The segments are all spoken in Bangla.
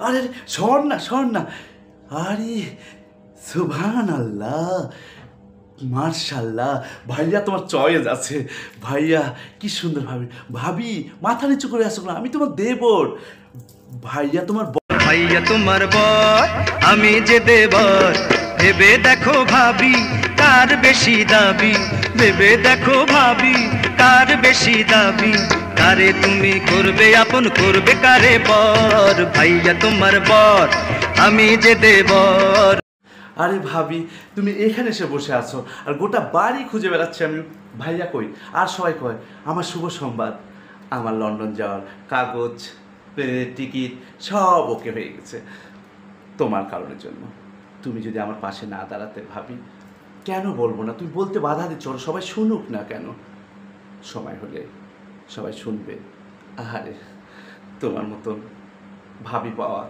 আরে শোন না আরে সুবহানাল্লাহ, মার্শাল্লাহ, ভাইয়া তোমার চয়েস আছে। ভাইয়া কি সুন্দর ভাবি, ভাবি মাথা নিচু করে আসো না, আমি তোমার দেবর। ভাইয়া তোমার ভাইয়া তোমার বর, আমি যে দেবর। ভেবে দেখো ভাবি কার বেশি দাবি, ভেবে দেখো ভাবি কার বেশি দাবি। কারে তুমি করবে আপন, করবে কারে পর। ভাইয়া তোমার বর, আমি যে দেবর। আরে ভাবি তুমি এখানে এসে বসে আছো আর গোটা বাড়ি খুঁজে বেড়াচ্ছি আমি, ভাইয়া কই। আর সবাই কয় আমার শুভ সংবাদ, আমার লন্ডন যাওয়ার কাগজ, প্লেনের টিকিট সব ওকে হয়ে গেছে তোমার কারণের জন্য। তুমি যদি আমার পাশে না দাঁড়াতে ভাবি, কেন বলবো না, তুমি বলতে বাধা দিচ্ছ, সবাই শুনুক না কেন? সময় হলে সবাই শুনবে। আরে তোমার মতন ভাবি পাওয়া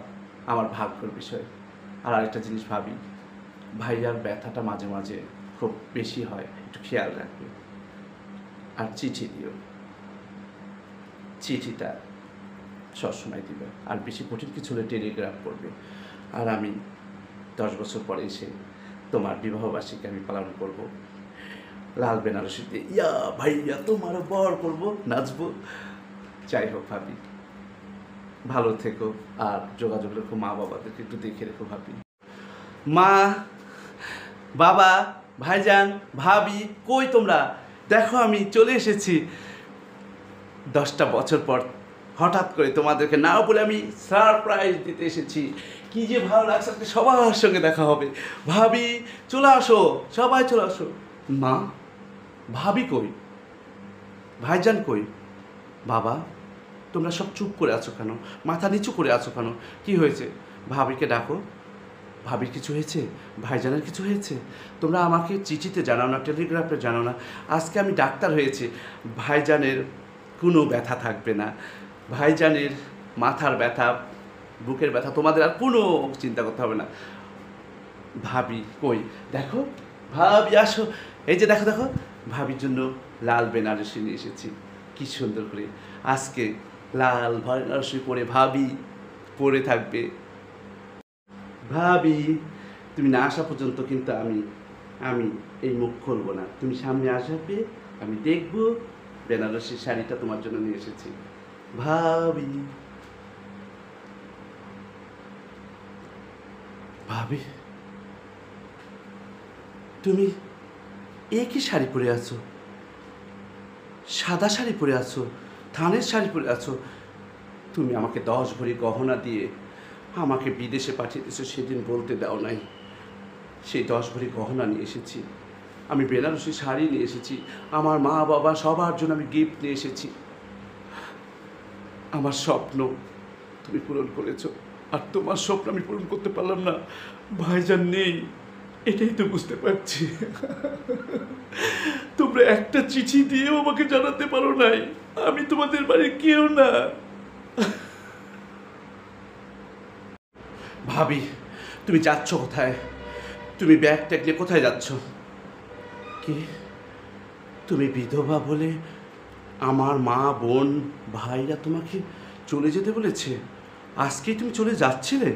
আমার ভাগ্যের বিষয়। আর আরেকটা জিনিস ভাবি, ভাইয়ার ব্যথাটা মাঝে মাঝে খুব বেশি হয়, একটু খেয়াল রাখবে। আর চিঠি দিও, চিঠিটা সবসময় দিবে। আর বেশি কঠিন কিছু হলে টেলিগ্রাফ করবে। আর আমি 10 বছর পরে এসে তোমার বিবাহবার্ষিকী আমি পালন করব লাল বেনারসিতে, ইয়া ভাইয়া তোমার বর করব, নাচবো। যাই হোক ভাবি, ভালো থেকো আর যোগাযোগ রেখো, মা বাবাদেরকে একটু দেখে রেখো ভাবি। মা, বাবা, ভাইজান, ভাবি কই তোমরা? দেখো আমি চলে এসেছি 10টা বছর পর। হঠাৎ করে তোমাদেরকে না বলে আমি সারপ্রাইজ দিতে এসেছি। কি যে ভালো লাগছে, আজকে সবার সঙ্গে দেখা হবে। ভাবি চলে আসো, সবাই চলে আসো। মা, ভাবি কই? ভাইজান কই? বাবা, তোমরা সব চুপ করে আছো কেন? মাথা নিচু করে আছো কেন? কি হয়েছে? ভাবিকে ডাকো। ভাবির কিছু হয়েছে? ভাইজানের কিছু হয়েছে? তোমরা আমাকে চিঠিতে জানাও না, টেলিগ্রাফে জানাও না। আজকে আমি ডাক্তার হয়েছি, ভাইজানের কোনো ব্যথা থাকবে না। ভাইজানের মাথার ব্যথা, বুকের ব্যথা, তোমাদের আর কোনো চিন্তা করতে হবে না। ভাবি কই? দেখো ভাবি আসো, এই যে দেখো দেখো, ভাবির জন্য লাল বেনারসি নিয়ে এসেছি। কি সুন্দর করে আজকে লাল বেনারসি পরে ভাবি পরে থাকবে। ভাবি তুমি না আসা পর্যন্ত কিন্তু আমি এই মুখ খুলবো না। তুমি সামনে আসবে, আমি দেখবো। বেনারসি শাড়িটা তোমার জন্য নিয়ে এসেছি ভাবি। ভাবি তুমি একই শাড়ি পরে আছো, সাদা শাড়ি পরে আছো, থানের শাড়ি পরে আছো। তুমি আমাকে 10 ভরি গহনা দিয়ে আমাকে বিদেশে পাঠিয়ে দিয়েছো, সেদিন বলতে দাও নাই। সেই 10 ভরি গহনা নিয়ে এসেছি, আমি বেনারসি শাড়ি নিয়ে এসেছি, আমার মা বাবা সবার জন্য আমি গিফট নিয়ে এসেছি। আমার স্বপ্ন তুমি পূরণ করেছো, আর তোমার স্বপ্ন আমি পূরণ করতে পারলাম না। ভাইজান নেই, এটাই তো বুঝতে পারছি। তোমরা একটা চিঠি দিয়েও আমাকে জানাতে পারো নাই আমি তোমাদের বাড়ির কেউ না। ভাবি তুমি যাচ্ছ কোথায়? তুমি ব্যাগটা নিয়ে কোথায় যাচ্ছ? কি তুমি বিধবা বলে আমার মা, বোন, ভাইরা তোমাকে চলে যেতে বলেছে? আজকেই তুমি চলে যাচ্ছিলে?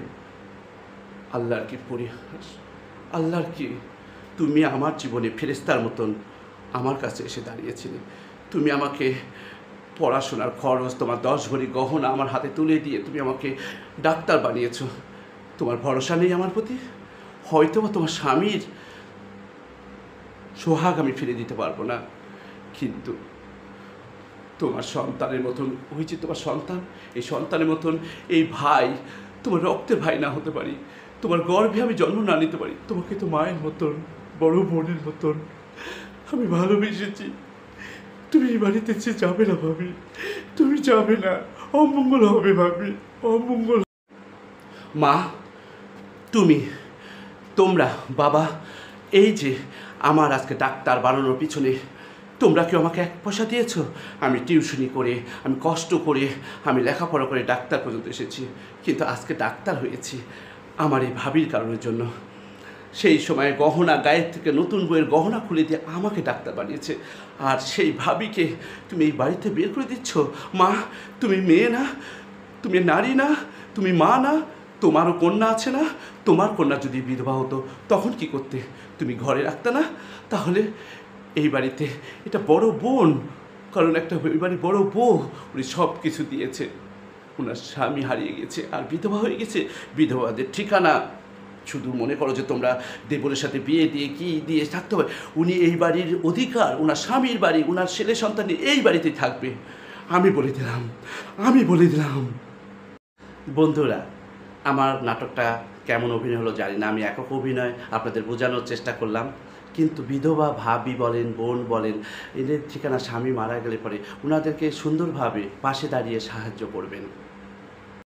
আল্লাহর কি পরিহাস, আল্লাহর কি! তুমি আমার জীবনে ফেরেশতার মতন আমার কাছে এসে দাঁড়িয়েছিলে। তুমি আমাকে পড়াশোনার খরচ, তোমার 10 ভরি গহনা আমার হাতে তুলে দিয়ে তুমি আমাকে ডাক্তার বানিয়েছো। তোমার ভরসা নেই আমার প্রতি? হয়তো বা তোমার স্বামীর সোহাগ আমি ফিরে দিতে পারবো না, কিন্তু তোমার সন্তানের মতন, ওই যে তোমার সন্তান, এই সন্তানের মতন এই ভাই, তোমার রক্তের ভাই না হতে পারি, তোমার গর্ভে আমি জন্ম না নিতে পারি, তোমাকে তো মায়ের মতন, বড় বোনের মতন আমি ভালোবেসেছি। তুমি এই বাড়িতে যাবে না ভাবি, তুমি যাবে না, অমঙ্গল হবে ভাবি, অমঙ্গল। মা, তোমরা বাবা, এই যে আমার আজকে ডাক্তার বানানোর পিছনে তোমরা কেউ আমাকে 1 পয়সা দিয়েছো? আমি টিউশনি করে, আমি কষ্ট করে, আমি লেখাপড়া করে ডাক্তার পর্যন্ত এসেছি, কিন্তু আজকে ডাক্তার হয়েছি আমার এই ভাবির কারণের জন্য। সেই সময় গহনা, গায়ের থেকে নতুন বইয়ের গহনা খুলে দিয়ে আমাকে ডাক্তার বানিয়েছে, আর সেই ভাবিকে তুমি এই বাড়িতে বের করে দিচ্ছ। মা, তুমি মেয়ে না, তুমি নারী না, তুমি মা না, তোমারও কন্যা আছে না? তোমার কন্যা যদি বিধবা হতো তখন কি করতে? তুমি ঘরে রাখতে না? তাহলে এই বাড়িতে এটা বড় বোন, কারণ একটা এই বাড়ির বড় বউ, উনি সব কিছু দিয়েছে। ওনার স্বামী হারিয়ে গেছে আর বিধবা হয়ে গেছে। বিধবাদের ঠিকানা শুধু মনে করো যে তোমরা দেবরের সাথে বিয়ে দিয়ে কি দিয়ে থাকতে হবে। উনি এই বাড়ির অধিকার, ওনার স্বামীর বাড়ি, ওনার ছেলে সন্তান এই বাড়িতেই থাকবে। আমি বলে দিলাম, আমি বলে দিলাম। বন্ধুরা, আমার নাটকটা কেমন অভিনয় হলো জানি না, আমি একক অভিনয় আপনাদের বোঝানোর চেষ্টা করলাম। কিন্তু বিধবা ভাবি বলেন, বোন বলেন, এদের ঠিকানা স্বামী মারা গেলে পরে ওনাদেরকে সুন্দরভাবে পাশে দাঁড়িয়ে সাহায্য করবেন।